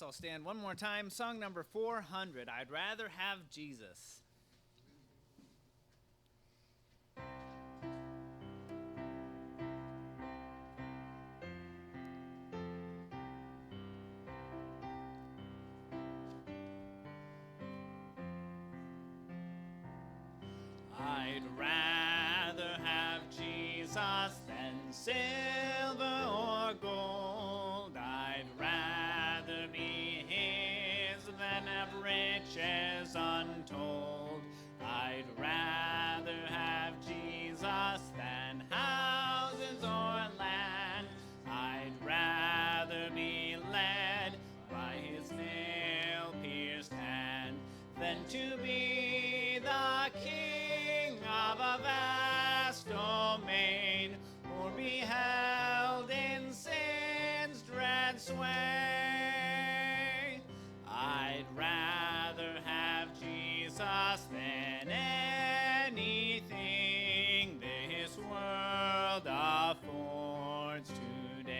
Let's all stand one more time. Song number 400, I'd Rather Have Jesus. I'd rather have Jesus than silver or gold. I'd rather be his than have riches untold. I'd rather have Jesus than houses or land. I'd rather be led by his nail-pierced hand than to be the king of a vast domain, or be held in sin's dread sway. I'd rather have Jesus than anything this world affords today.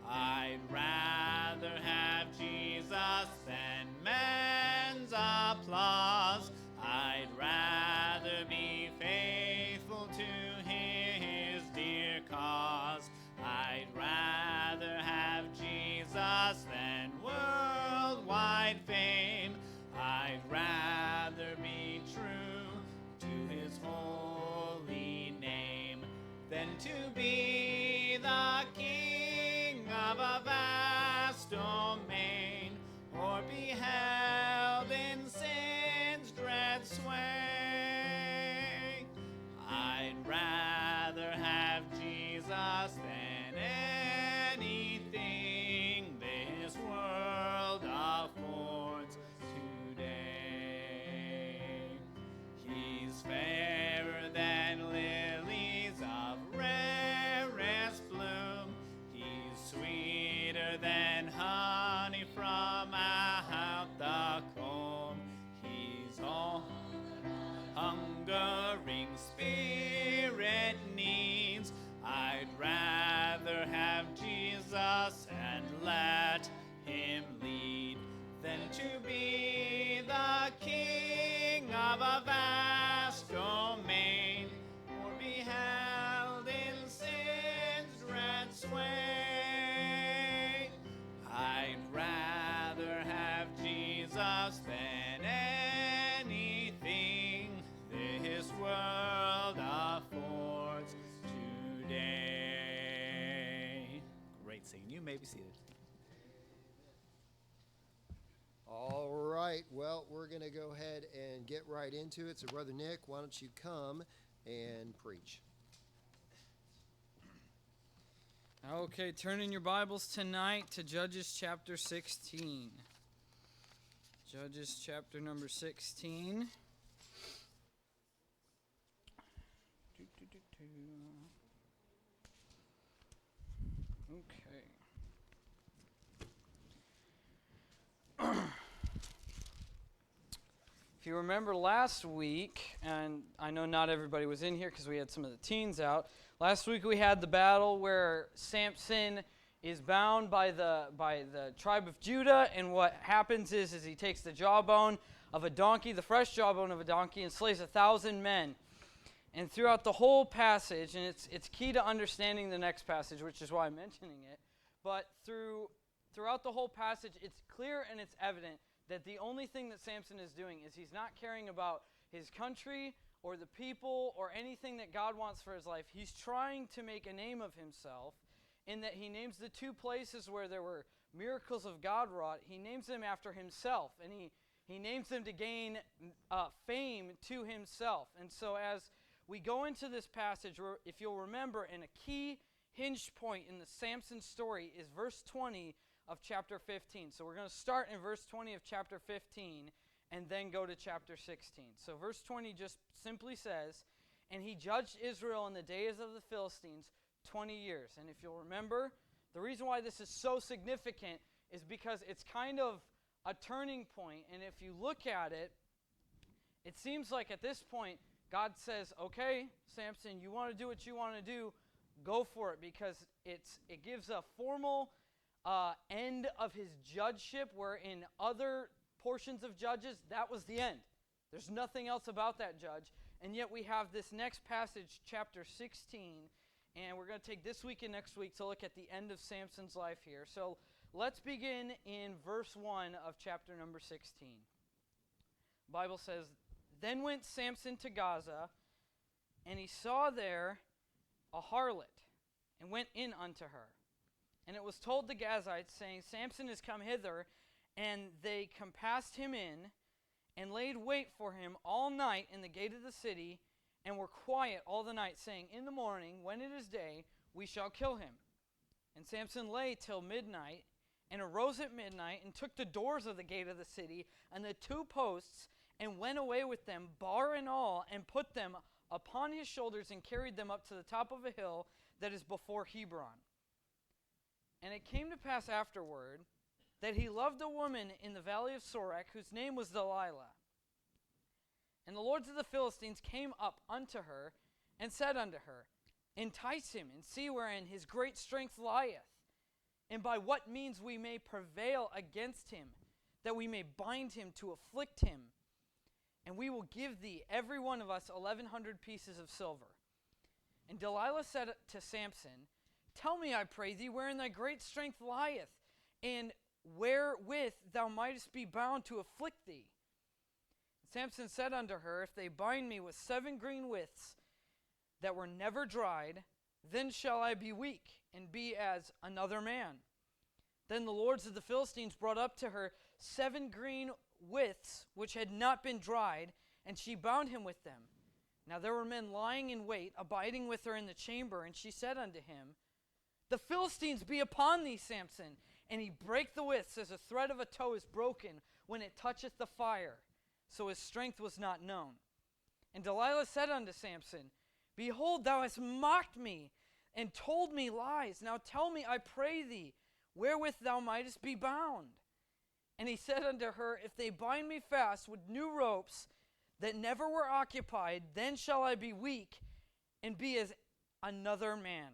I'd rather have Jesus than man's applause. I'd rather be faithful to his dear cause. I'd rather have Jesus than worldwide fame. I'd rather be true to his holy name than to be the king of a vast domain, or be held in sin's dread sway. I'd rather have Jesus than anything this world affords today. He's fairer than lilies of rarest bloom. He's sweeter than honey from out the comb. He's all hungering spirit needs. I'd rather have Jesus and let him lead than to be the king of a vast domain, or be held in sin's dread sway. I'd rather have Jesus than anything this world affords today. Great singing. You may be seated. All right, well, we're going to go ahead and get right into it. So, Brother Nick, why don't you come and preach? Okay, turn in your Bibles tonight to Judges chapter 16. Judges chapter number 16. Okay. If you remember last week, and I know not everybody was in here because we had some of the teens out. Last week we had the battle where Samson is bound by the tribe of Judah, and what happens is he takes the jawbone of a donkey, the fresh jawbone of a donkey, and slays 1,000 men. And throughout the whole passage, and it's key to understanding the next passage, which is why I'm mentioning it, but throughout the whole passage, it's clear and it's evident that the only thing that Samson is doing is he's not caring about his country or the people or anything that God wants for his life. He's trying to make a name of himself in that he names the two places where there were miracles of God wrought, he names them after himself, and he names them to gain fame to himself. And so as we go into this passage, if you'll remember, and a key hinge point in the Samson story is verse 20 of chapter 15. So we're going to start in verse 20 of chapter 15 and then go to chapter 16. So verse 20 just simply says, "And he judged Israel in the days of the Philistines 20 years." And if you'll remember, the reason why this is so significant is because it's kind of a turning point. And if you look at it, it seems like at this point, God says, okay, Samson, you want to do what you want to do, go for it, because it gives a formal end of his judgeship, where in other portions of Judges, that was the end. There's nothing else about that judge. And yet we have this next passage, chapter 16, and we're going to take this week and next week to look at the end of Samson's life here. So let's begin in verse 1 of chapter number 16. The Bible says, "Then went Samson to Gaza, and he saw there a harlot, and went in unto her. And it was told the Gazites, saying, Samson is come hither, and they compassed him in, and laid wait for him all night in the gate of the city, and were quiet all the night, saying, In the morning, when it is day, we shall kill him. And Samson lay till midnight, and arose at midnight, and took the doors of the gate of the city, and the 2 posts, and went away with them, bar and all, and put them upon his shoulders, and carried them up to the top of a hill that is before Hebron. And it came to pass afterward, that he loved a woman in the valley of Sorek, whose name was Delilah. And the lords of the Philistines came up unto her, and said unto her, Entice him, and see wherein his great strength lieth, and by what means we may prevail against him, that we may bind him to afflict him. And we will give thee, every one of us, 1,100 pieces of silver. And Delilah said to Samson, Tell me, I pray thee, wherein thy great strength lieth, and wherewith thou mightest be bound to afflict thee. And Samson said unto her, If they bind me with 7 green withs that were never dried, then shall I be weak, and be as another man. Then the lords of the Philistines brought up to her 7 green withs which had not been dried, and she bound him with them. Now there were men lying in wait, abiding with her in the chamber, and she said unto him, The Philistines be upon thee, Samson. And he brake the withs, as a thread of a tow is broken when it toucheth the fire. So his strength was not known. And Delilah said unto Samson, Behold, thou hast mocked me, and told me lies. Now tell me, I pray thee, wherewith thou mightest be bound. And he said unto her, If they bind me fast with new ropes that never were occupied, then shall I be weak, and be as another man.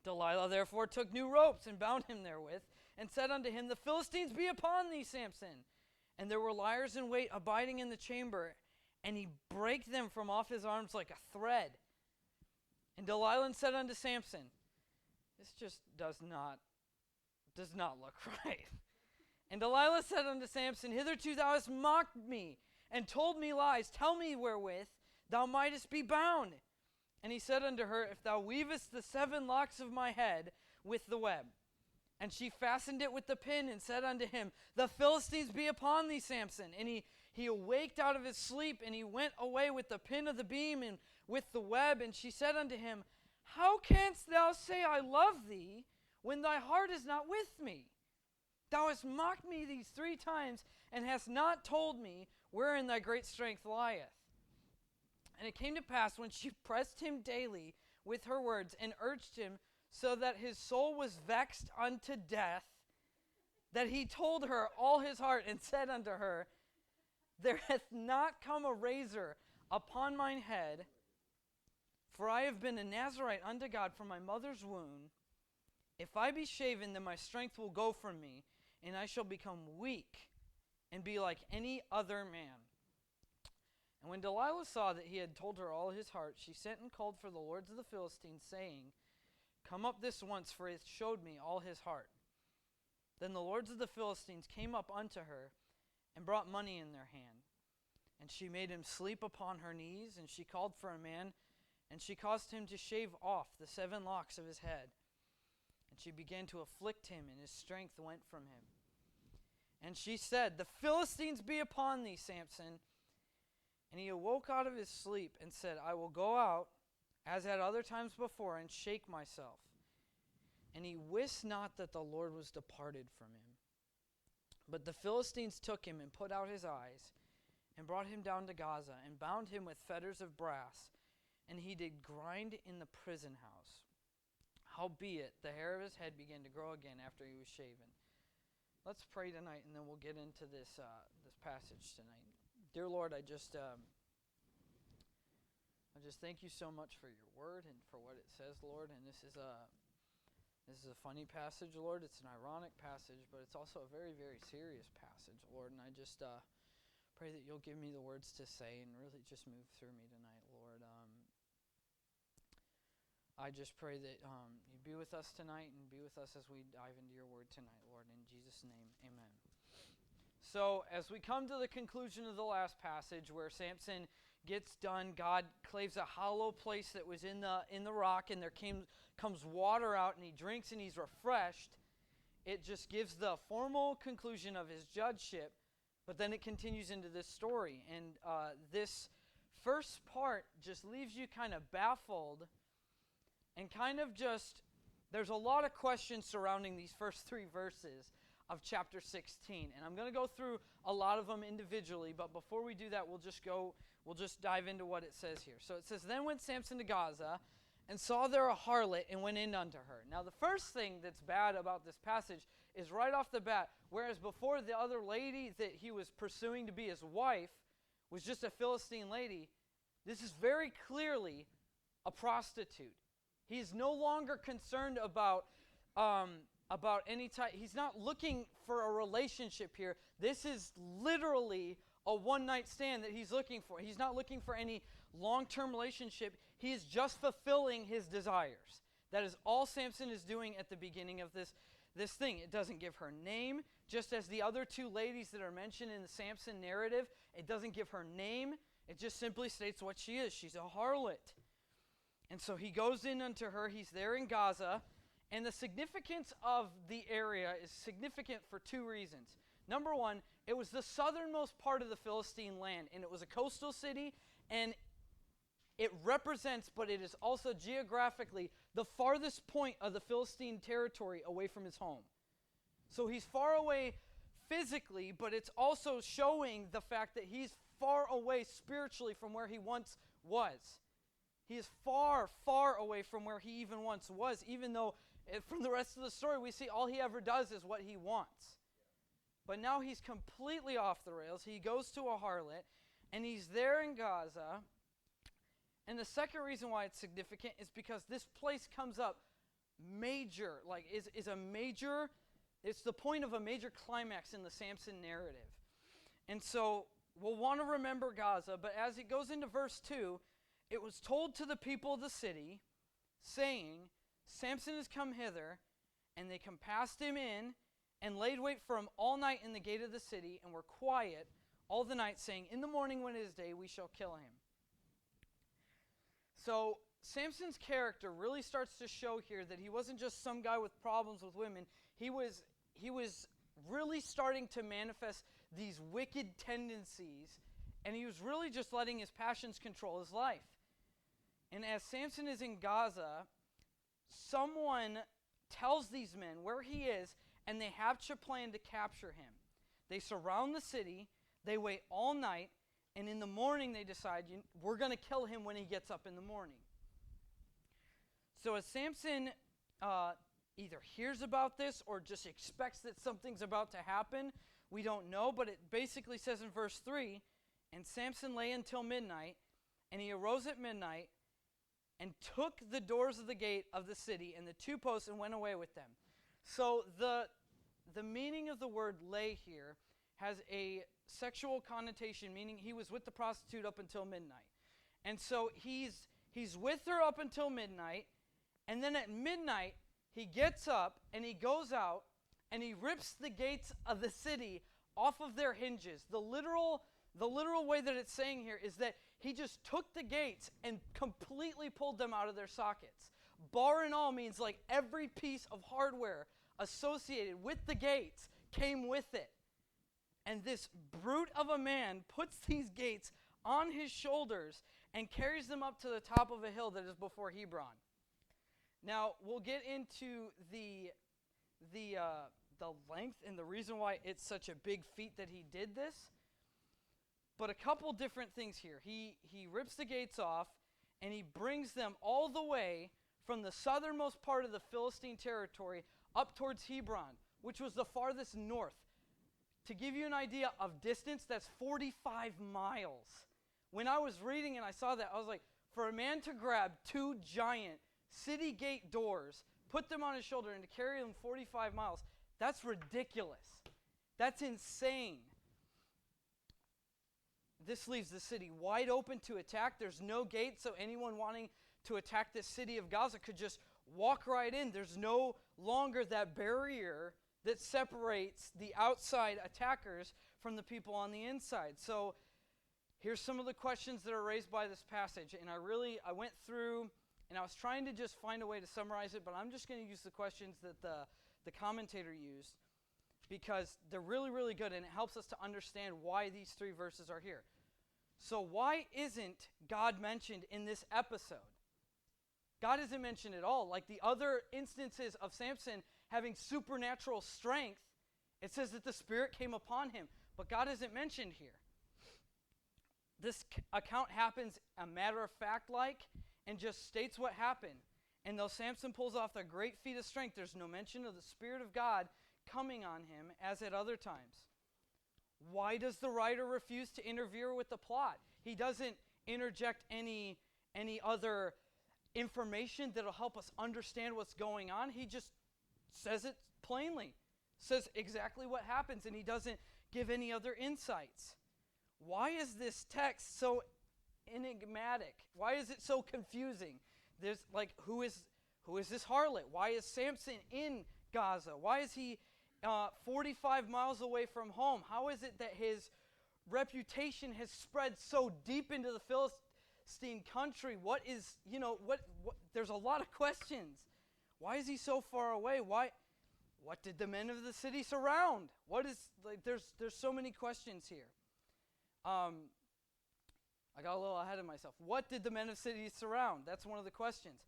Delilah therefore took new ropes, and bound him therewith, and said unto him, The Philistines be upon thee, Samson. And there were liers in wait, abiding in the chamber, and he brake them from off his arms like a thread. And Delilah said unto Samson, This just does not look right. And Delilah said unto Samson, Hitherto thou hast mocked me, and told me lies. Tell me wherewith thou mightest be bound. And he said unto her, If thou weavest the 7 locks of my head with the web. And she fastened it with the pin, and said unto him, The Philistines be upon thee, Samson. And he awaked out of his sleep, and he went away with the pin of the beam and with the web. And she said unto him, How canst thou say, I love thee, when thy heart is not with me? Thou hast mocked me these 3 times, and hast not told me wherein thy great strength lieth. And it came to pass, when she pressed him daily with her words, and urged him so that his soul was vexed unto death, that he told her all his heart, and said unto her, There hath not come a razor upon mine head, for I have been a Nazarite unto God from my mother's womb. If I be shaven, then my strength will go from me, and I shall become weak, and be like any other man. And when Delilah saw that he had told her all his heart, she sent and called for the lords of the Philistines, saying, Come up this once, for he hath showed me all his heart. Then the lords of the Philistines came up unto her, and brought money in their hand. And she made him sleep upon her knees, and she called for a man, and she caused him to shave off the 7 locks of his head. And she began to afflict him, and his strength went from him. And she said, The Philistines be upon thee, Samson. And he awoke out of his sleep, and said, I will go out, as at other times before, and shake myself. And he wist not that the Lord was departed from him. But the Philistines took him, and put out his eyes, and brought him down to Gaza, and bound him with fetters of brass, and he did grind in the prison house. Howbeit, the hair of his head began to grow again after he was shaven. Let's pray tonight, and then we'll get into this passage tonight. Dear Lord, I just thank you so much for your word and for what it says, Lord. And this is This is a funny passage, Lord. It's an ironic passage, but it's also a very, very serious passage, Lord. And I just pray that you'll give me the words to say and really just move through me tonight, Lord. I just pray that you be with us tonight and be with us as we dive into your word tonight, Lord. In Jesus' name, amen. So as we come to the conclusion of the last passage where Samson gets done, God claves a hollow place that was in the rock, and there comes water out, and he drinks and he's refreshed. It just gives the formal conclusion of his judgeship, but then it continues into this story. And this first part just leaves you kind of baffled and kind of just, there's a lot of questions surrounding these first 3 verses of chapter 16. And I'm going to go through a lot of them individually, but before we do that, we'll just dive into what it says here. So it says, "Then went Samson to Gaza, and saw there a harlot, and went in unto her." Now the first thing that's bad about this passage is right off the bat, whereas before the other lady that he was pursuing to be his wife was just a Philistine lady, this is very clearly a prostitute. He's no longer concerned about any type. He's not looking for a relationship here. This is literally a one-night stand that he's looking for. He's not looking for any long-term relationship. He is just fulfilling his desires. That is all Samson is doing at the beginning of this thing. It doesn't give her name, just as the other 2 ladies that are mentioned in the Samson narrative. It doesn't give her name. It just simply states what she is. She's a harlot. And so he goes in unto her. He's there in Gaza. And the significance of the area is significant for 2 reasons. Number one, it was the southernmost part of the Philistine land, and it was a coastal city, and it represents, but it is also geographically, the farthest point of the Philistine territory away from his home. So he's far away physically, but it's also showing the fact that he's far away spiritually from where he once was. He is far, far away from where he even once was, even though from the rest of the story we see all he ever does is what he wants. But now he's completely off the rails. He goes to a harlot, and he's there in Gaza. And the second reason why it's significant is because this place comes up major, it's the point of a major climax in the Samson narrative. And so we'll want to remember Gaza, but as it goes into verse 2, it was told to the people of the city, saying, "Samson is come hither," and they compassed him in, and laid wait for him all night in the gate of the city, and were quiet all the night, saying, "In the morning when it is day, we shall kill him." So Samson's character really starts to show here that he wasn't just some guy with problems with women. He was really starting to manifest these wicked tendencies, and he was really just letting his passions control his life. And as Samson is in Gaza, someone tells these men where he is, and they hatch a plan to capture him. They surround the city, they wait all night, and in the morning they decide, we're going to kill him when he gets up in the morning. So as Samson either hears about this or just expects that something's about to happen, we don't know, but it basically says in verse 3, "And Samson lay until midnight, and he arose at midnight, and took the doors of the gate of the city and the 2 posts, and went away with them." So the meaning of the word lay here has a sexual connotation, meaning he was with the prostitute up until midnight. And so he's with her up until midnight, and then at midnight he gets up and he goes out and he rips the gates of the city off of their hinges. The literal way that it's saying here is that he just took the gates and completely pulled them out of their sockets. Bar and all means like every piece of hardware associated with the gates came with it. And this brute of a man puts these gates on his shoulders and carries them up to the top of a hill that is before Hebron. Now, we'll get into the length and the reason why it's such a big feat that he did this. But a couple different things here. He rips the gates off, and he brings them all the way from the southernmost part of the Philistine territory up towards Hebron, which was the farthest north. To give you an idea of distance, that's 45 miles. When I was reading and I saw that, I was like, for a man to grab 2 giant city gate doors, put them on his shoulder and to carry them 45 miles, that's ridiculous. That's insane. This leaves the city wide open to attack. There's no gate, so anyone wanting to attack this city of Gaza could just walk right in. There's no longer that barrier that separates the outside attackers from the people on the inside. So here's some of the questions that are raised by this passage. And I went through and I was trying to just find a way to summarize it, but I'm just going to use the questions that the commentator used because they're really, really good, and it helps us to understand why these 3 verses are here. So why isn't God mentioned in this episode? God isn't mentioned at all. Like the other instances of Samson having supernatural strength, it says that the Spirit came upon him, but God isn't mentioned here. This account happens a matter of fact like and just states what happened. And though Samson pulls off the great feat of strength, there's no mention of the Spirit of God coming on him as at other times. Why does the writer refuse to interfere with the plot? He doesn't interject any other information that'll help us understand what's going on. He just says it plainly, says exactly what happens, and he doesn't give any other insights. Why is this text so enigmatic? Why is it so confusing? There's like, who is this harlot? Why is Samson in Gaza? Why is he 45 miles away from home? How is it that his reputation has spread so deep into the Philistine country? What there's a lot of questions. Why is he so far away? What did the men of the city surround? There's so many questions here. I got a little ahead of myself. What did the men of the city surround? That's one of the questions.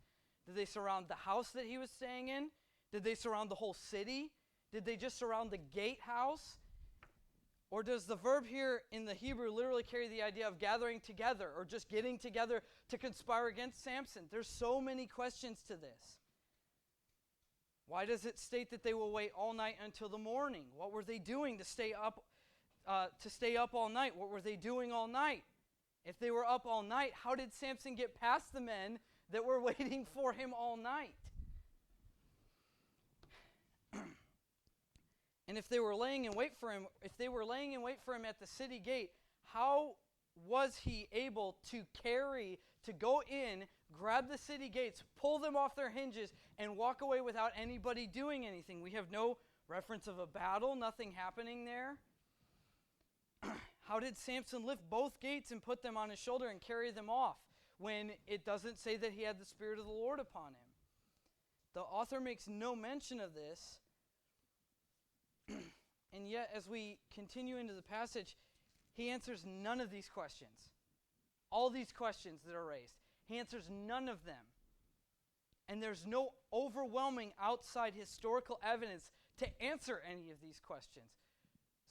Did they surround the house that he was staying in? Did they surround the whole city? Did they just surround the gatehouse? Or does the verb here in the Hebrew literally carry the idea of gathering together or just getting together to conspire against Samson? There's so many questions to this. Why does it state that they will wait all night until the morning? What were they doing to stay up all night? What were they doing all night? If they were up all night, how did Samson get past the men that were waiting for him all night? And if they were laying in wait for him, at the city gate, how was he able to go in, grab the city gates, pull them off their hinges, and walk away without anybody doing anything? We have no reference of a battle, nothing happening there. How did Samson lift both gates and put them on his shoulder and carry them off when it doesn't say that he had the Spirit of the Lord upon him? The author makes no mention of this. And yet, as we continue into the passage, he answers none of these questions. All these questions that are raised, he answers none of them. And there's no overwhelming outside historical evidence to answer any of these questions.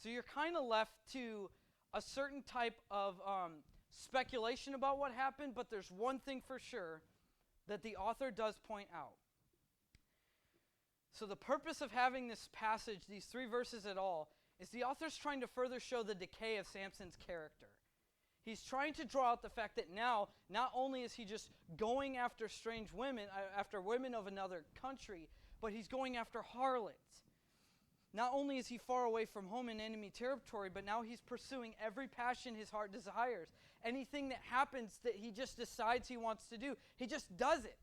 So you're kind of left to a certain type of speculation about what happened, but there's one thing for sure that the author does point out. So the purpose of having this passage, these 3 verses at all, is the author's trying to further show the decay of Samson's character. He's trying to draw out the fact that now, not only is he just going after strange women, after women of another country, but he's going after harlots. Not only is he far away from home in enemy territory, but now he's pursuing every passion his heart desires. Anything that happens that he just decides he wants to do, he just does it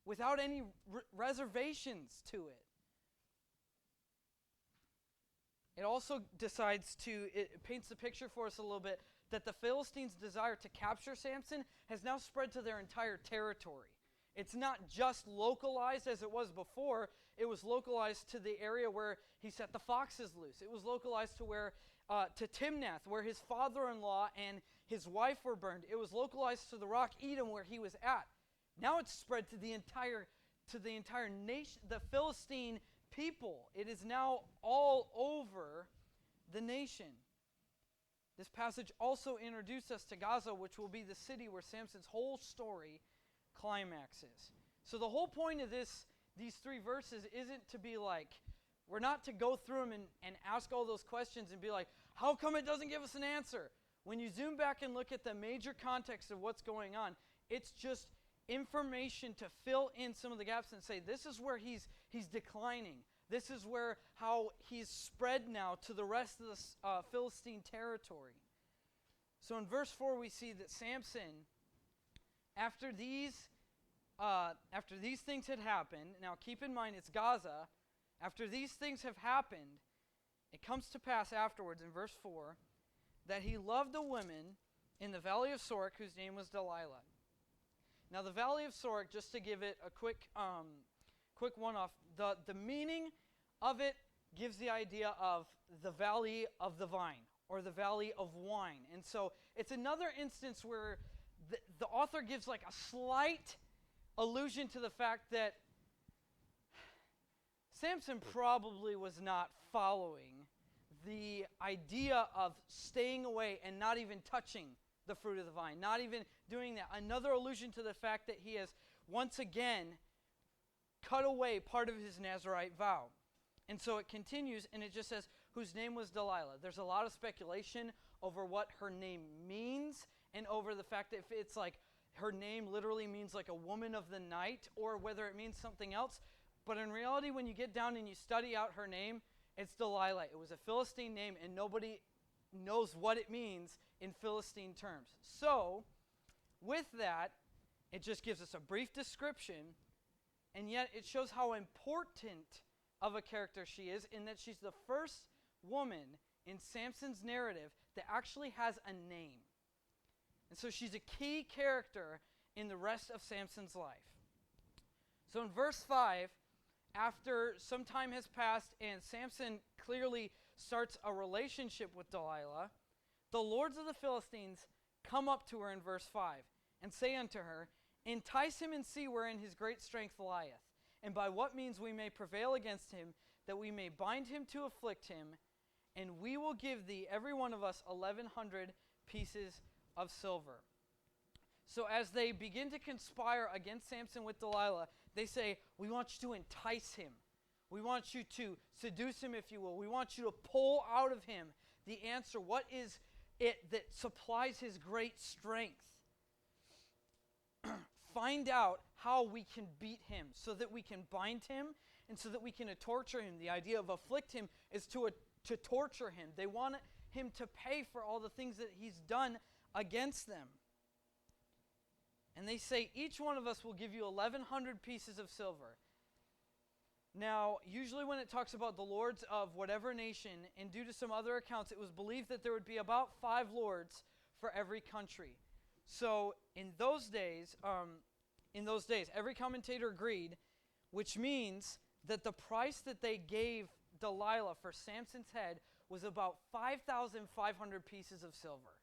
without any reservations to it. It also it paints the picture for us a little bit that the Philistines' desire to capture Samson has now spread to their entire territory. It's not just localized as it was before. It was localized to the area where he set the foxes loose. It was localized to Timnath, where his father-in-law and his wife were burned. It was localized to the rock Edom, where he was at. Now it's spread to the entire nation, the Philistine people. It is now all over the nation. This passage also introduced us to Gaza, which will be the city where Samson's whole story climaxes. So the whole point of these 3 verses isn't to be like, we're not to go through them and ask all those questions and be like, how come it doesn't give us an answer? When you zoom back and look at the major context of what's going on, it's just information to fill in some of the gaps and say, this is where he's declining. This is where how he's spread now to the rest of the Philistine territory. So in verse 4 we see that Samson, after these things had happened, now keep in mind it's Gaza, after these things have happened, it comes to pass afterwards in verse 4 that he loved a woman in the valley of Sorek whose name was Delilah. Now the valley of Sorek, just to give it a quick one-off, the meaning of it gives the idea of the valley of the vine or the valley of wine. And so it's another instance where the author gives like a slight allusion to the fact that Samson probably was not following the idea of staying away and not even touching the fruit of the vine, not even doing that. Another allusion to the fact that he has once again cut away part of his Nazirite vow. And so it continues, and it just says, whose name was Delilah. There's a lot of speculation over what her name means, and over the fact that if it's like her name literally means like a woman of the night, or whether it means something else. But in reality, when you get down and you study out her name, it's Delilah. It was a Philistine name, and nobody knows what it means in Philistine terms. So, with that, it just gives us a brief description, and yet it shows how important of a character she is, in that she's the first woman in Samson's narrative that actually has a name. And so she's a key character in the rest of Samson's life. So in verse 5, after some time has passed and Samson clearly starts a relationship with Delilah, the lords of the Philistines come up to her in verse 5 and say unto her, entice him and see wherein his great strength lieth, and by what means we may prevail against him, that we may bind him to afflict him, and we will give thee, every one of us, 1,100 pieces of silver. So as they begin to conspire against Samson with Delilah, they say, we want you to entice him. We want you to seduce him, if you will. We want you to pull out of him the answer. What is it that supplies his great strength? Find out how we can beat him so that we can bind him and so that we can torture him. The idea of afflict him is to torture him. They want him to pay for all the things that he's done against them. And they say, each one of us will give you 1,100 pieces of silver. Now, usually when it talks about the lords of whatever nation, and due to some other accounts, it was believed that there would be about 5 lords for every country. So in those days, every commentator agreed, which means that the price that they gave Delilah for Samson's head was about 5,500 pieces of silver.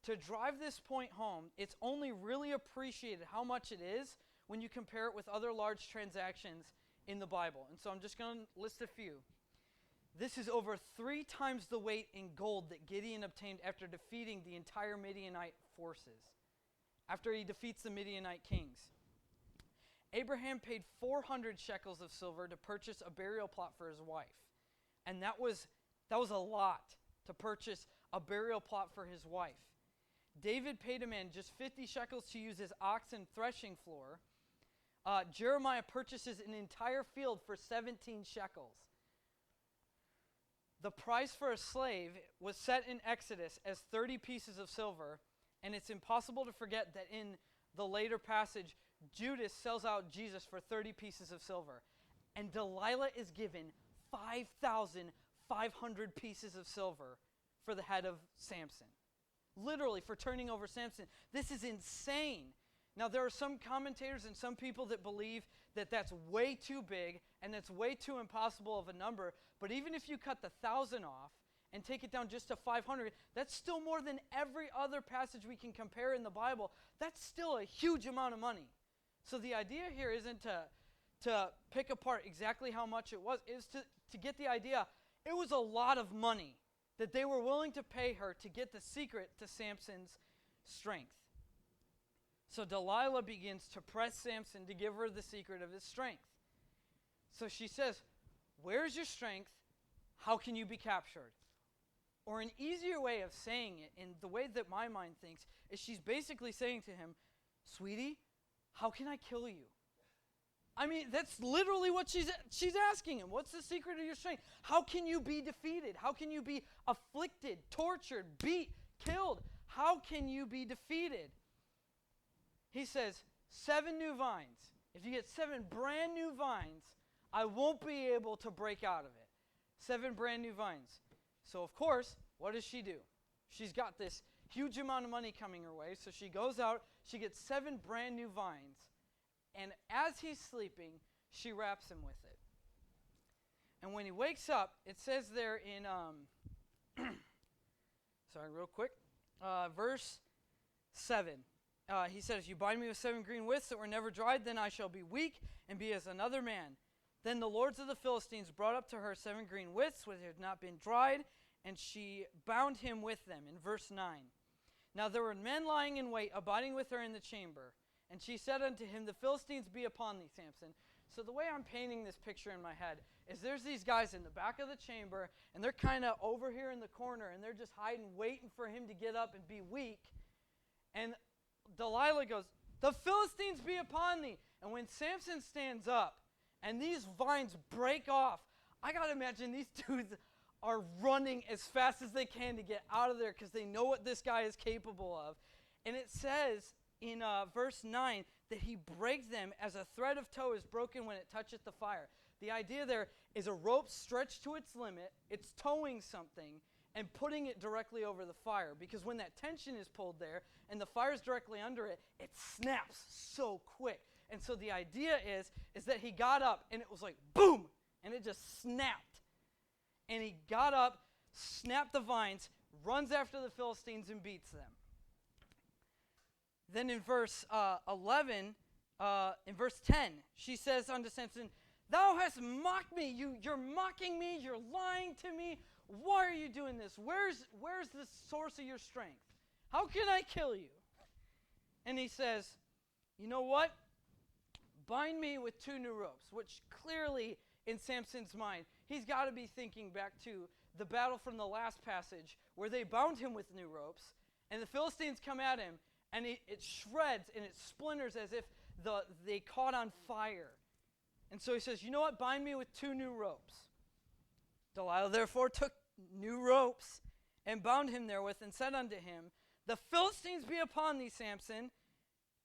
To drive this point home, it's only really appreciated how much it is when you compare it with other large transactions in the Bible. And so I'm just going to list a few. This is over 3 times the weight in gold that Gideon obtained after defeating the entire Midianite forces, after he defeats the Midianite kings. Abraham paid 400 shekels of silver to purchase a burial plot for his wife. And that was a lot to purchase a burial plot for his wife. David paid a man just 50 shekels to use his oxen threshing floor. Jeremiah purchases an entire field for 17 shekels. The price for a slave was set in Exodus as 30 pieces of silver, and it's impossible to forget that in the later passage, Judas sells out Jesus for 30 pieces of silver. And Delilah is given 5,500 pieces of silver for the head of Samson. Literally, for turning over Samson. This is insane. Now, there are some commentators and some people that believe that that's way too big and that's way too impossible of a number. But even if you cut the 1,000 off and take it down just to 500, that's still more than every other passage we can compare in the Bible. That's still a huge amount of money. So the idea here isn't to pick apart exactly how much it was, is to get the idea. It was a lot of money that they were willing to pay her to get the secret to Samson's strength. So Delilah begins to press Samson to give her the secret of his strength. So she says, where's your strength? How can you be captured? Or an easier way of saying it, in the way that my mind thinks, is she's basically saying to him, sweetie, how can I kill you? I mean, that's literally what she's asking him. What's the secret of your strength? How can you be defeated? How can you be afflicted, tortured, beat, killed? How can you be defeated? He says, 7 new vines. If you get 7 brand new vines, I won't be able to break out of it. 7 brand new vines. So, of course, what does she do? She's got this huge amount of money coming her way, so she goes out, she gets 7 brand new vines, and as he's sleeping, she wraps him with it. And when he wakes up, it says there in, sorry, real quick, verse 7. He says, you bind me with 7 green withs that were never dried, then I shall be weak and be as another man. Then the lords of the Philistines brought up to her 7 green withs which had not been dried, and she bound him with them. In verse 9. Now there were men lying in wait, abiding with her in the chamber. And she said unto him, the Philistines be upon thee, Samson. So the way I'm painting this picture in my head is there's these guys in the back of the chamber, and they're kind of over here in the corner, and they're just hiding, waiting for him to get up and be weak. And Delilah goes, the Philistines be upon thee. And when Samson stands up, and these vines break off, I got to imagine these dudes are running as fast as they can to get out of there because they know what this guy is capable of. And it says in verse 9 that he breaks them as a thread of tow is broken when it toucheth the fire. The idea there is a rope stretched to its limit, it's towing something and putting it directly over the fire, because when that tension is pulled there and the fire is directly under it, it snaps so quick. And so the idea is that he got up and it was like boom, and it just snapped. And he got up, snapped the vines, runs after the Philistines and beats them. Then in verse 11, in verse 10, she says unto Samson, thou hast mocked me. You're mocking me. You're lying to me. Why are you doing this? Where's the source of your strength? How can I kill you? And he says, you know what? Bind me with 2 new ropes, which clearly in Samson's mind, he's got to be thinking back to the battle from the last passage where they bound him with new ropes, and the Philistines come at him, and it shreds and it splinters as if they caught on fire. And so he says, you know what? Bind me with 2 new ropes. Delilah therefore took new ropes and bound him therewith and said unto him, the Philistines be upon thee, Samson.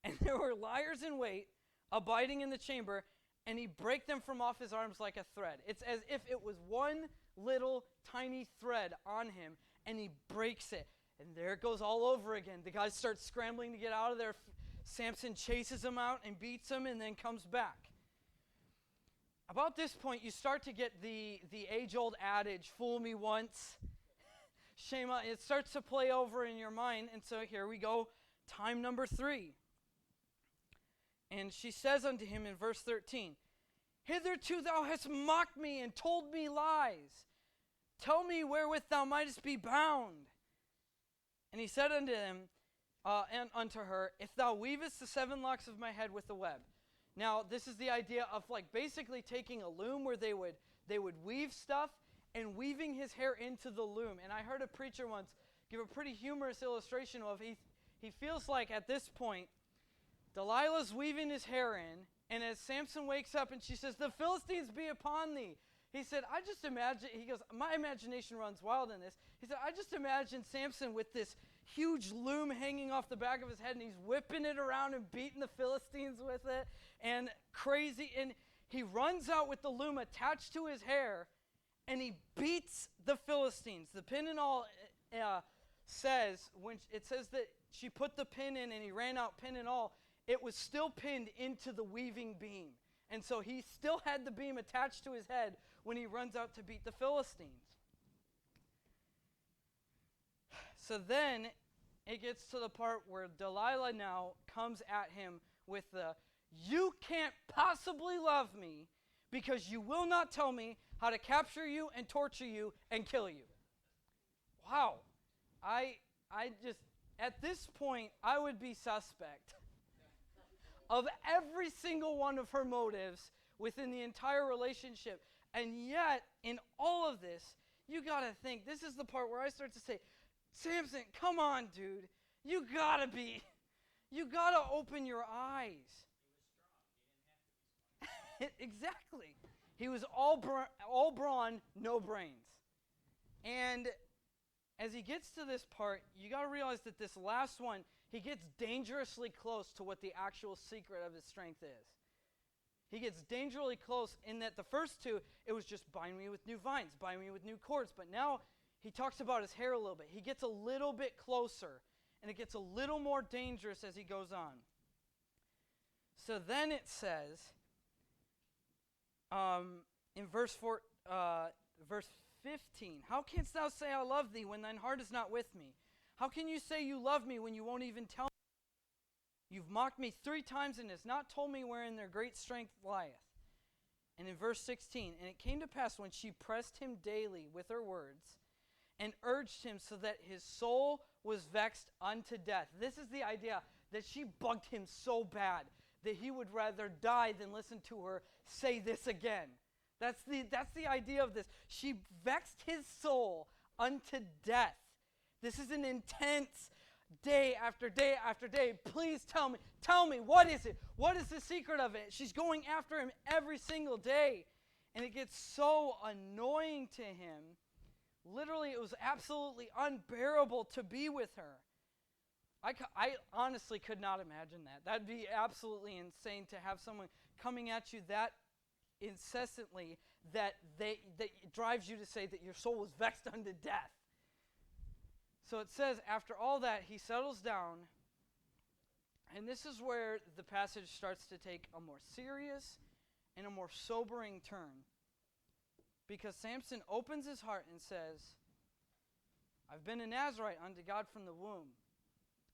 And there were liers in wait, abiding in the chamber, and he brake them from off his arms like a thread. It's as if it was one little tiny thread on him, and he breaks it. And there it goes all over again. The guys start scrambling to get out of there. Samson chases them out and beats them and then comes back. About this point, you start to get the age-old adage, fool me once, shame on. It starts to play over in your mind. And so here we go, time number 3. And she says unto him in verse 13, hitherto thou hast mocked me and told me lies. Tell me wherewith thou mightest be bound. And he said unto them, and unto her, if thou weavest the 7 locks of my head with the web. Now, this is the idea of like basically taking a loom where they would weave stuff and weaving his hair into the loom. And I heard a preacher once give a pretty humorous illustration of he feels like at this point, Delilah's weaving his hair in, and as Samson wakes up and she says, the Philistines be upon thee. He said, I just imagine, he goes, my imagination runs wild in this. He said, I just imagine Samson with this huge loom hanging off the back of his head, and he's whipping it around and beating the Philistines with it, and crazy. And he runs out with the loom attached to his hair, and he beats the Philistines. The pin and all says, when it says that she put the pin in and he ran out pin and all, it was still pinned into the weaving beam. And so he still had the beam attached to his head when he runs out to beat the Philistines. So then it gets to the part where Delilah now comes at him with the, you can't possibly love me because you will not tell me how to capture you and torture you and kill you. Wow. I just, at this point, I would be suspect of every single one of her motives within the entire relationship. And yet, in all of this, you got to think, this is the part where I start to say, Samson, come on, dude. You got to open your eyes. Exactly. He was all brawn, no brains. And as he gets to this part, you got to realize that this last one, he gets dangerously close to what the actual secret of his strength is. He gets dangerously close in that the first two, it was just bind me with new vines, bind me with new cords. But now he talks about his hair a little bit. He gets a little bit closer, and it gets a little more dangerous as he goes on. So then it says, in verse 15, how canst thou say I love thee when thine heart is not with me? How can you say you love me when you won't even tell me? You've mocked me 3 times and has not told me wherein their great strength lieth. And in verse 16, and it came to pass when she pressed him daily with her words and urged him so that his soul was vexed unto death. This is the idea that she bugged him so bad that he would rather die than listen to her say this again. That's the idea of this. She vexed his soul unto death. This is an intense day after day after day. Please tell me, what is it? What is the secret of it? She's going after him every single day. And it gets so annoying to him. Literally, it was absolutely unbearable to be with her. I honestly could not imagine that. That'd be absolutely insane to have someone coming at you that incessantly that it drives you to say that your soul was vexed unto death. So it says, after all that, he settles down, and this is where the passage starts to take a more serious and a more sobering turn. Because Samson opens his heart and says, I've been a Nazarite unto God from the womb,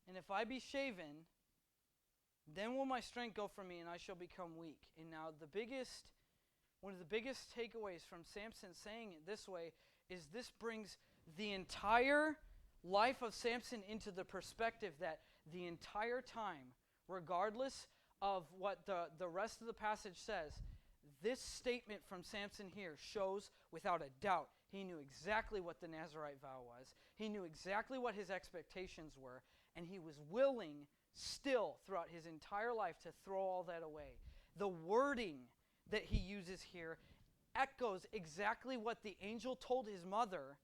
and if I be shaven, then will my strength go from me, and I shall become weak. And now one of the biggest takeaways from Samson saying it this way is this brings the entire life of Samson into the perspective that the entire time, regardless of what the rest of the passage says, this statement from Samson here shows without a doubt he knew exactly what the Nazirite vow was. He knew exactly what his expectations were, and he was willing still throughout his entire life to throw all that away. The wording that he uses here echoes exactly what the angel told his mother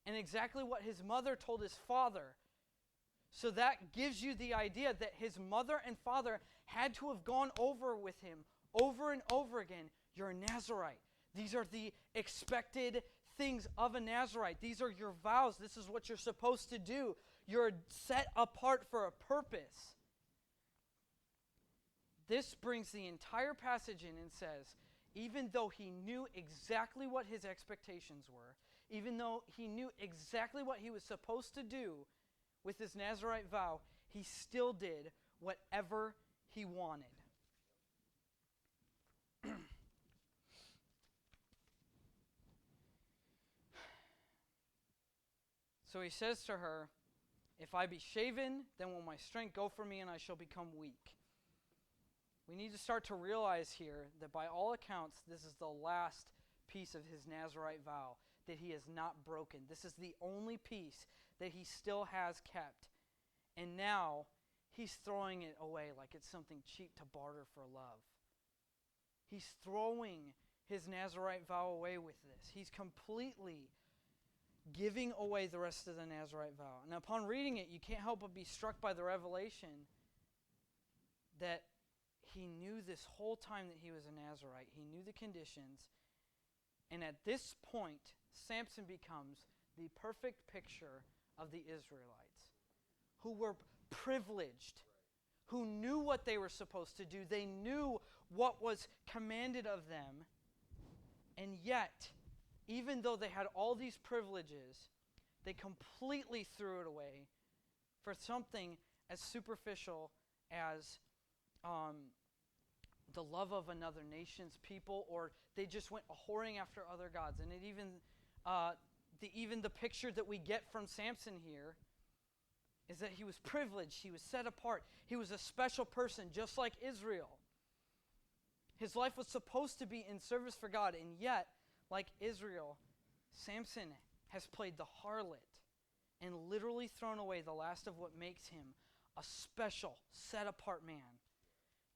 and exactly what his mother told his father. So that gives you the idea that his mother and father had to have gone over with him over and over again. You're a Nazirite. These are the expected things of a Nazirite. These are your vows. This is what you're supposed to do. You're set apart for a purpose. This brings the entire passage in and says, even though he knew exactly what his expectations were, even though he knew exactly what he was supposed to do with his Nazirite vow, he still did whatever he wanted. So he says to her, if I be shaven, then will my strength go from me and I shall become weak. We need to start to realize here that by all accounts, this is the last piece of his Nazirite vow that he has not broken. This is the only piece that he still has kept. And now he's throwing it away like it's something cheap to barter for love. He's throwing his Nazirite vow away with this. He's completely giving away the rest of the Nazirite vow. And upon reading it, you can't help but be struck by the revelation that he knew this whole time that he was a Nazirite. He knew the conditions. And at this point, Samson becomes the perfect picture of the Israelites, who were privileged, who knew what they were supposed to do. They knew what was commanded of them. And yet, even though they had all these privileges, they completely threw it away for something as superficial as the love of another nation's people, or they just went whoring after other gods. And it even the picture that we get from Samson here is that he was privileged, he was set apart, he was a special person just like Israel. His life was supposed to be in service for God, and yet, like Israel, Samson has played the harlot and literally thrown away the last of what makes him a special, set-apart man.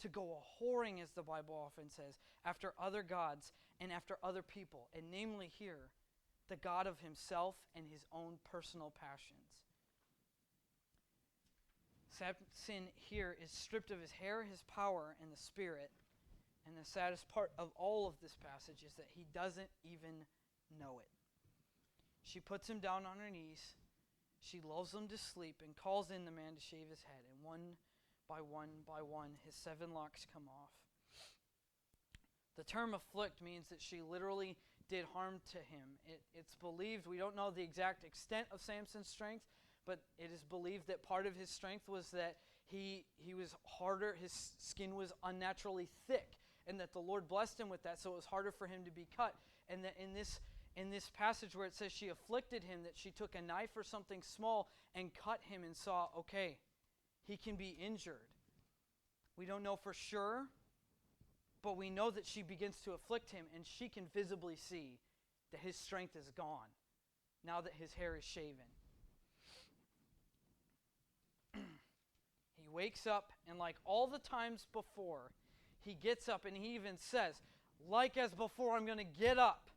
to go a-whoring, as the Bible often says, after other gods and after other people, and namely here, the God of himself and his own personal passions. Samson here is stripped of his hair, his power, and the spirit. And the saddest part of all of this passage is that he doesn't even know it. She puts him down on her knees. She lulls him to sleep and calls in the man to shave his head. And one by one, his 7 locks come off. The term afflict means that she literally did harm to him. It's believed, we don't know the exact extent of Samson's strength, but it is believed that part of his strength was that he was harder, his skin was unnaturally thick, and that the Lord blessed him with that, so it was harder for him to be cut. And that in this passage where it says she afflicted him, that she took a knife or something small and cut him and saw, okay, he can be injured. We don't know for sure, but we know that she begins to afflict him, and she can visibly see that his strength is gone now that his hair is shaven. He wakes up, and like all the times before, he gets up and he even says, like as before, I'm going to get up.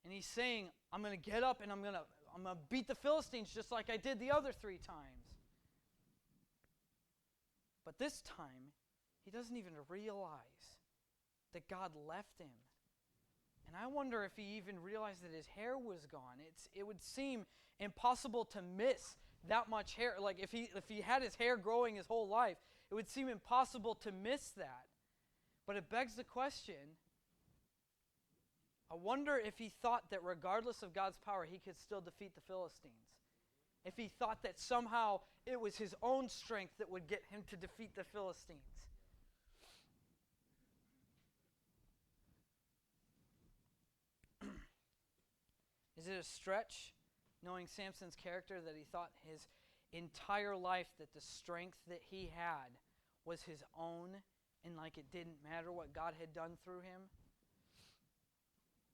And he's saying, I'm going to get up and I'm going to beat the Philistines just like I did the other 3 times. But this time, he doesn't even realize that God left him. And I wonder if he even realized that his hair was gone. It would seem impossible to miss that much hair. Like if he had his hair growing his whole life, it would seem impossible to miss that. But it begs the question, I wonder if he thought that regardless of God's power, he could still defeat the Philistines. If he thought that somehow it was his own strength that would get him to defeat the Philistines. Is it a stretch, knowing Samson's character, that he thought his entire life that the strength that he had was his own, and like it didn't matter what God had done through him?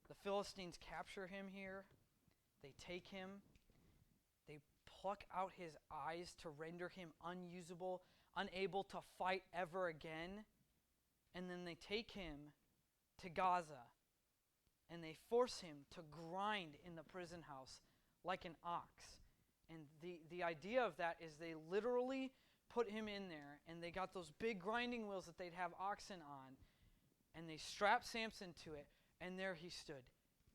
The Philistines capture him here. They take him. They pluck out his eyes to render him unusable, unable to fight ever again. And then they take him to Gaza. And they force him to grind in the prison house like an ox. And the idea of that is they literally put him in there, and they got those big grinding wheels that they'd have oxen on, and they strapped Samson to it, and there he stood,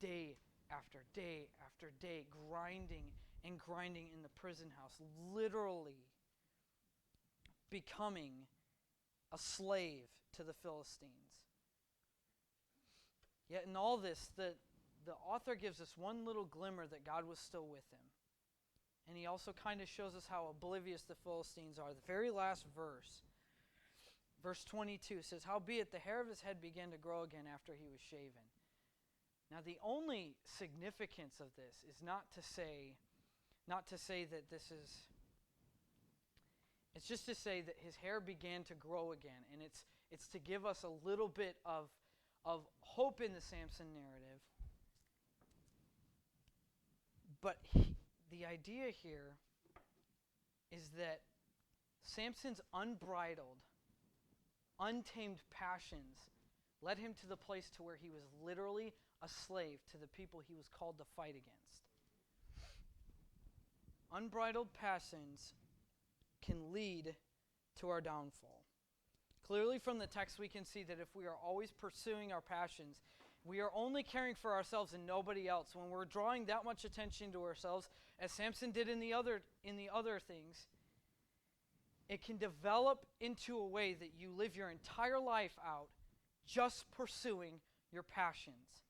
day after day after day, grinding and grinding in the prison house, literally becoming a slave to the Philistines. Yet in all this, the author gives us one little glimmer that God was still with him. And he also kind of shows us how oblivious the Philistines are. The very last verse, verse 22, says, "Howbeit the hair of his head began to grow again after he was shaven." Now the only significance of this is not to say that this is, it's just to say that his hair began to grow again. And it's to give us a little bit of hope in the Samson narrative. But the idea here is that Samson's unbridled, untamed passions led him to the place to where he was literally a slave to the people he was called to fight against. Unbridled passions can lead to our downfall. Clearly from the text we can see that if we are always pursuing our passions, we are only caring for ourselves and nobody else. When we're drawing that much attention to ourselves, as Samson did in the other things, it can develop into a way that you live your entire life out just pursuing your passions.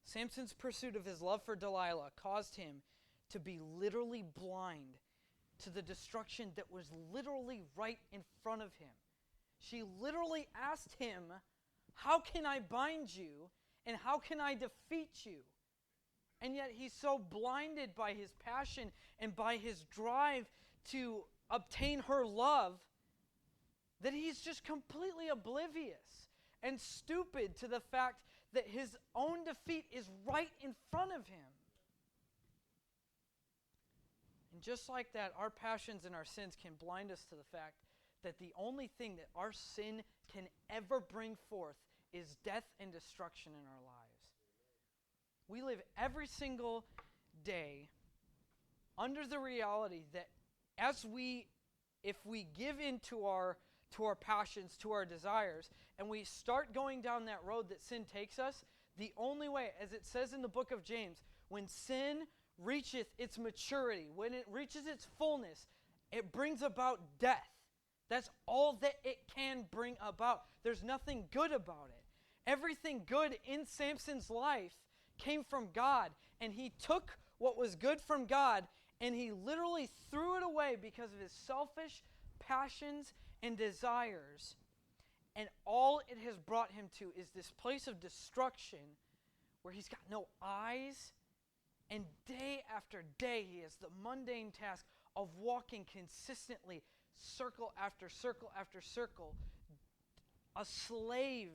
Samson's pursuit of his love for Delilah caused him to be literally blind to the destruction that was literally right in front of him. She literally asked him, "How can I bind you and how can I defeat you?" And yet he's so blinded by his passion and by his drive to obtain her love that he's just completely oblivious and stupid to the fact that his own defeat is right in front of him. And just like that, our passions and our sins can blind us to the fact that the only thing that our sin can ever bring forth is death and destruction in our lives. We live every single day under the reality that if we give in to our passions, to our desires, and we start going down that road that sin takes us, the only way, as it says in the book of James, when sin reacheth its maturity, when it reaches its fullness, it brings about death. That's all that it can bring about. There's nothing good about it. Everything good in Samson's life came from God, and he took what was good from God, and he literally threw it away because of his selfish passions and desires. And all it has brought him to is this place of destruction where he's got no eyes, and day after day he has the mundane task of walking consistently, circle after circle after circle, a slave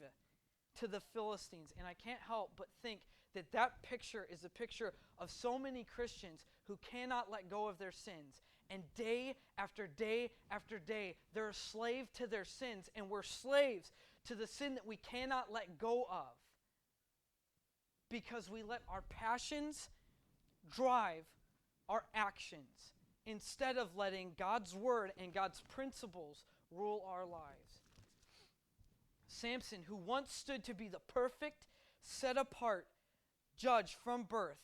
to the Philistines. And I can't help but think that that picture is a picture of so many Christians who cannot let go of their sins. And day after day after day, they're a slave to their sins, and we're slaves to the sin that we cannot let go of because we let our passions drive our actions instead of letting God's word and God's principles rule our lives. Samson, who once stood to be the perfect, set-apart judge from birth,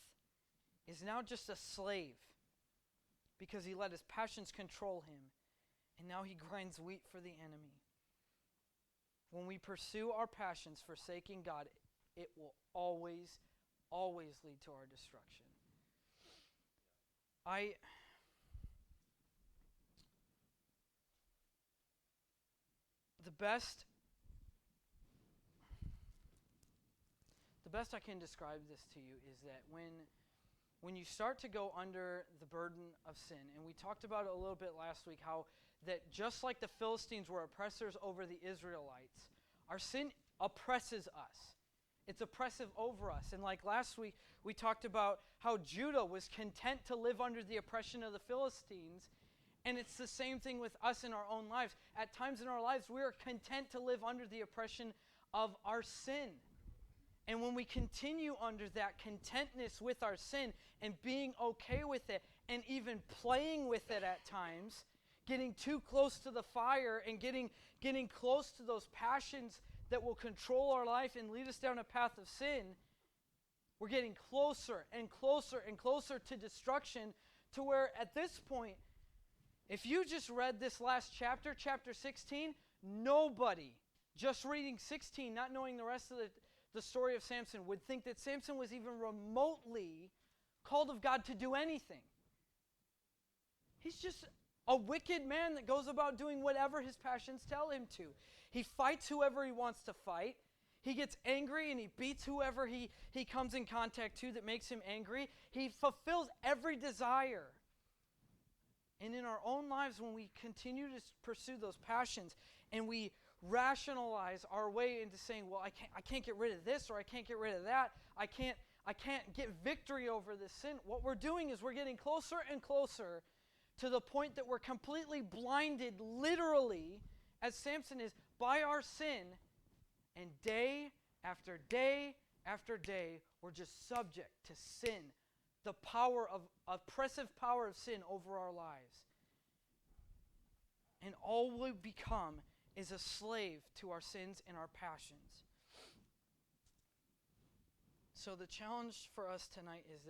is now just a slave because he let his passions control him, and now he grinds wheat for the enemy. When we pursue our passions forsaking God, it will always, always lead to our destruction. The best I can describe this to you is that when you start to go under the burden of sin, and we talked about it a little bit last week, how that just like the Philistines were oppressors over the Israelites, our sin oppresses us. It's oppressive over us. And like last week, we talked about how Judah was content to live under the oppression of the Philistines, and it's the same thing with us in our own lives. At times in our lives, we are content to live under the oppression of our sin. And when we continue under that contentness with our sin and being okay with it and even playing with it at times, getting too close to the fire and getting close to those passions that will control our life and lead us down a path of sin, we're getting closer and closer and closer to destruction, to where at this point, if you just read this last chapter, chapter 16, nobody, just reading 16, not knowing the rest of the story of Samson, would think that Samson was even remotely called of God to do anything. He's just a wicked man that goes about doing whatever his passions tell him to. He fights whoever he wants to fight. He gets angry and he beats whoever he comes in contact to that makes him angry. He fulfills every desire. And in our own lives, when we continue to pursue those passions and we rationalize our way into saying, well, I can't get rid of this, or I can't get rid of that, I can't get victory over this sin, what we're doing is we're getting closer and closer to the point that we're completely blinded, literally, as Samson is, by our sin. And day after day after day, we're just subject to sin, the oppressive power of sin over our lives. And all we become is a slave to our sins and our passions. So the challenge for us tonight is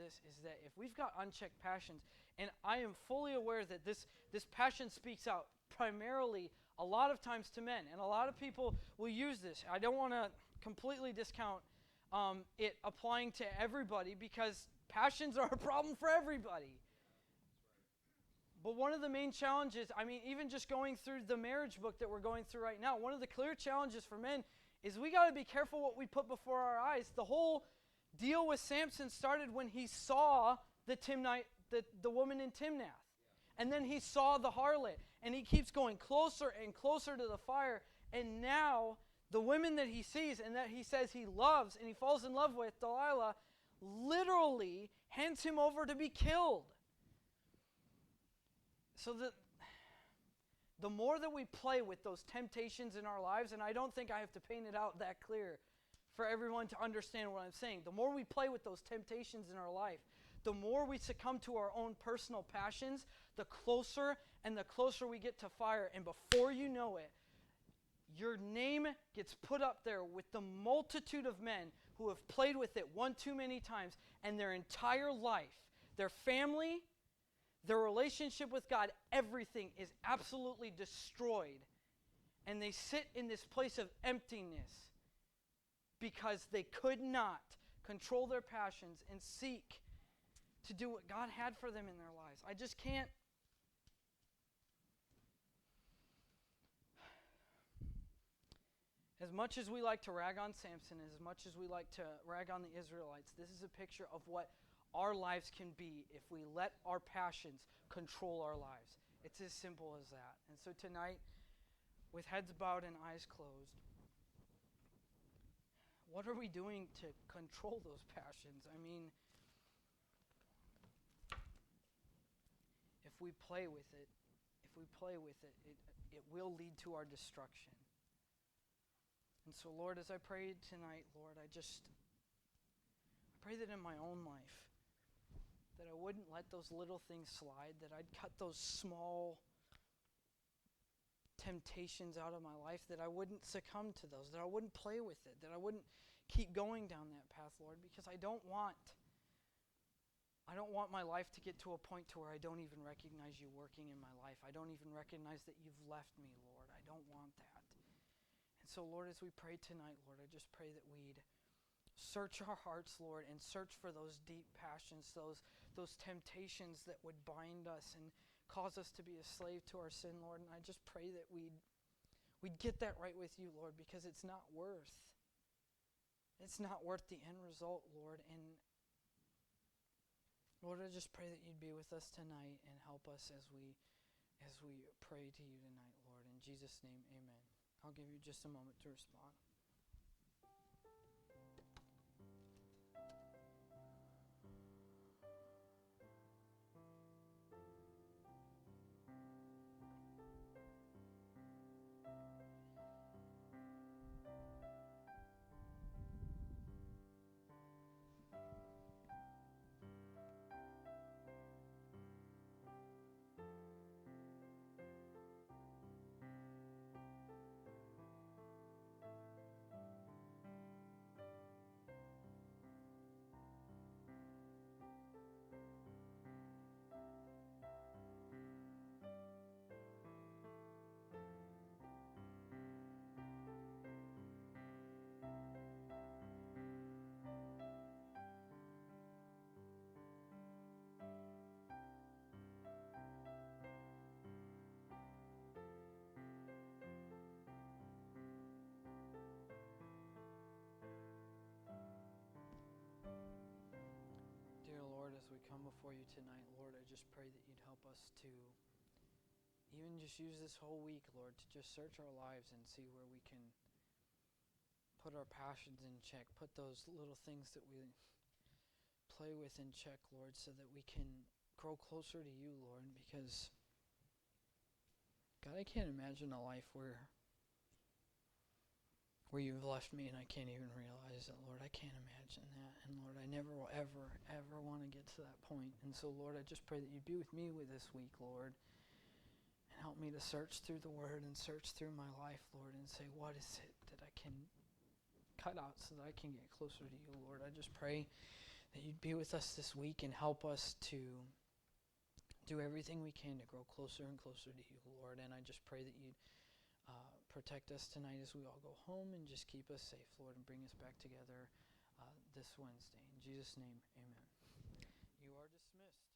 that if we've got unchecked passions, and I am fully aware that this passion speaks out primarily a lot of times to men, and a lot of people will use this. I don't want to completely discount it applying to everybody, because passions are a problem for everybody. But one of the main challenges, even just going through the marriage book that we're going through right now, one of the clear challenges for men is we got to be careful what we put before our eyes. The whole deal with Samson started when he saw the woman in Timnath. And then he saw the harlot, and he keeps going closer and closer to the fire. And now the women that he sees and that he says he loves and he falls in love with, Delilah, literally hands him over to be killed. So the more that we play with those temptations in our lives, and I don't think I have to paint it out that clear for everyone to understand what I'm saying. The more we play with those temptations in our life, the more we succumb to our own personal passions, the closer and the closer we get to fire. And before you know it, your name gets put up there with the multitude of men who have played with it one too many times, and their entire life, their family, their relationship with God, everything is absolutely destroyed. And they sit in this place of emptiness because they could not control their passions and seek to do what God had for them in their lives. I just can't. As much as we like to rag on Samson, as much as we like to rag on the Israelites, this is a picture of what our lives can be if we let our passions control our lives. It's as simple as that. And so tonight, with heads bowed and eyes closed, what are we doing to control those passions? I mean, if we play with it, it will lead to our destruction. And so, Lord, as I pray tonight, Lord, I pray that in my own life, that I wouldn't let those little things slide, that I'd cut those small temptations out of my life, that I wouldn't succumb to those, that I wouldn't play with it, that I wouldn't keep going down that path, Lord, because I don't want my life to get to a point to where I don't even recognize you working in my life. I don't even recognize that you've left me, Lord. I don't want that. And so, Lord, as we pray tonight, Lord, I just pray that we'd search our hearts, Lord, and search for those deep passions, those temptations that would bind us and cause us to be a slave to our sin, Lord. And I just pray that we'd get that right with you, Lord, because it's not worth the end result, Lord. And Lord, I just pray that you'd be with us tonight and help us as we pray to you tonight, Lord. In Jesus' name, amen. I'll give you just a moment to respond. Dear Lord, as we come before you tonight, Lord, I just pray that you'd help us to even just use this whole week, Lord, to just search our lives and see where we can put our passions in check, put those little things that we play with in check, Lord, so that we can grow closer to you, Lord, because, God, I can't imagine a life where you've left me and I can't even realize it, Lord. I can't imagine that. And Lord, I never will ever, ever want to get to that point. And so, Lord, I just pray that you'd be with me with this week, Lord, and help me to search through the Word and search through my life, Lord, and say, what is it that I can cut out so that I can get closer to you, Lord. I just pray that you'd be with us this week and help us to do everything we can to grow closer and closer to you, Lord. And I just pray that you'd protect us tonight as we all go home and just keep us safe, Lord, and bring us back together this Wednesday. In Jesus' name, amen. You are dismissed.